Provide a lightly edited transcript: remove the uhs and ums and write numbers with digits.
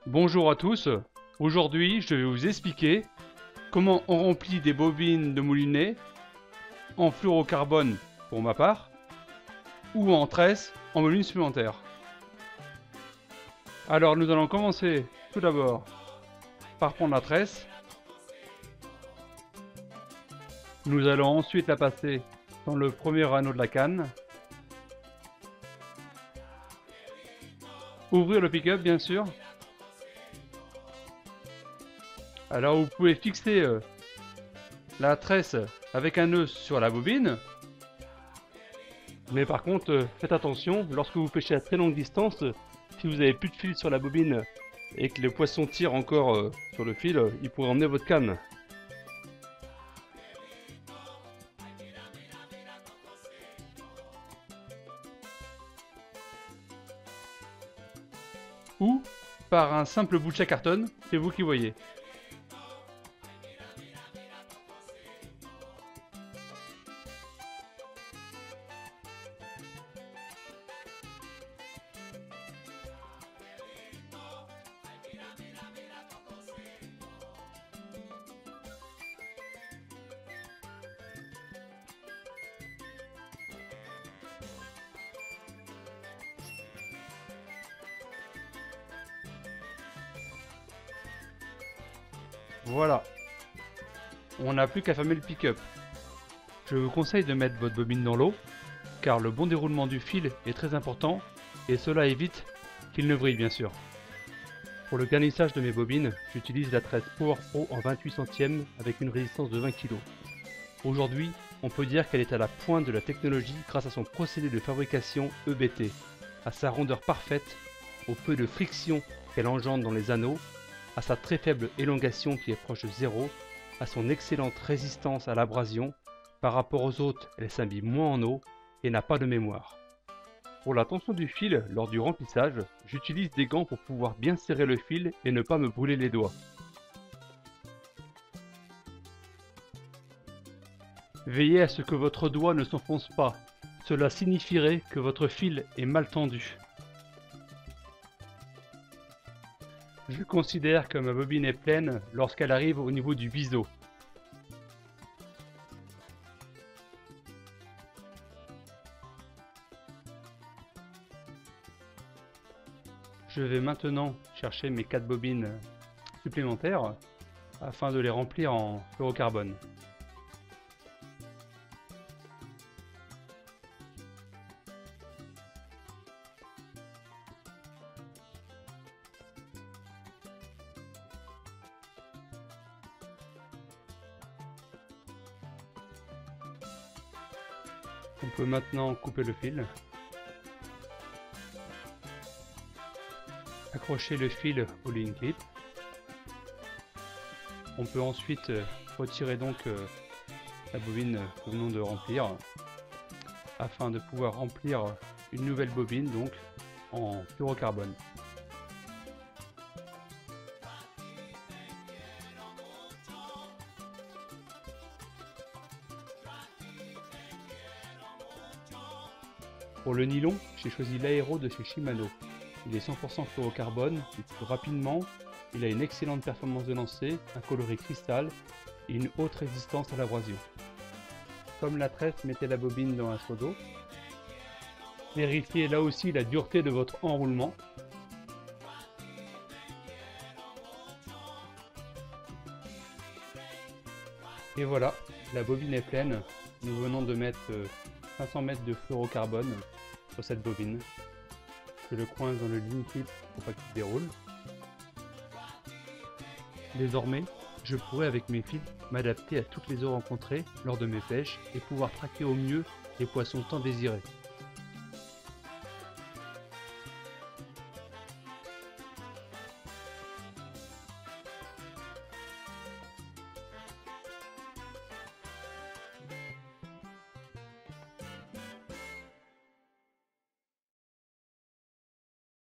Bonjour à tous, aujourd'hui je vais vous expliquer comment on remplit des bobines de moulinet en fluorocarbone pour ma part ou en tresse en moline supplémentaire. Alors nous allons commencer tout d'abord par prendre la tresse. Nous allons ensuite la passer dans le premier anneau de la canne. Ouvrir le pick-up bien sûr. Alors vous pouvez fixer la tresse avec un nœud sur la bobine. Mais par contre, faites attention, lorsque vous pêchez à très longue distance, si vous avez plus de fil sur la bobine et que le poisson tire encore sur le fil, il pourrait emmener votre canne. Ou par un simple bout de carton, c'est vous qui voyez. Voilà, on n'a plus qu'à fermer le pick-up. Je vous conseille de mettre votre bobine dans l'eau, car le bon déroulement du fil est très important, et cela évite qu'il ne vrille bien sûr. Pour le garnissage de mes bobines, j'utilise la tresse Power Pro en 28 centièmes avec une résistance de 20 kg. Aujourd'hui, on peut dire qu'elle est à la pointe de la technologie grâce à son procédé de fabrication EBT, à sa rondeur parfaite, au peu de friction qu'elle engendre dans les anneaux, à sa très faible élongation qui est proche de zéro, à son excellente résistance à l'abrasion. Par rapport aux autres, elle s'imbibe moins en eau et n'a pas de mémoire. Pour la tension du fil lors du remplissage, j'utilise des gants pour pouvoir bien serrer le fil et ne pas me brûler les doigts. Veillez à ce que votre doigt ne s'enfonce pas, cela signifierait que votre fil est mal tendu. Je considère que ma bobine est pleine lorsqu'elle arrive au niveau du biseau. Je vais maintenant chercher mes 4 bobines supplémentaires afin de les remplir en fluorocarbone. On peut maintenant couper le fil, accrocher le fil au link clip. On peut ensuite retirer donc la bobine que nous venons de remplir afin de pouvoir remplir une nouvelle bobine donc en fluorocarbone. Pour le nylon, j'ai choisi l'Aero de chez Shimano. Il est 100% fluorocarbone, il coule rapidement, il a une excellente performance de lancer, un coloris cristal et une haute résistance à l'abrasion. Comme la tresse, mettez la bobine dans un seau d'eau. Vérifiez là aussi la dureté de votre enroulement. Et voilà, la bobine est pleine. Nous venons de mettre 500 mètres de fluorocarbone sur cette bobine. Je le coince dans le link clip pour pas qu'il déroule. Désormais, je pourrai avec mes fils m'adapter à toutes les eaux rencontrées lors de mes pêches et pouvoir traquer au mieux les poissons tant désirés.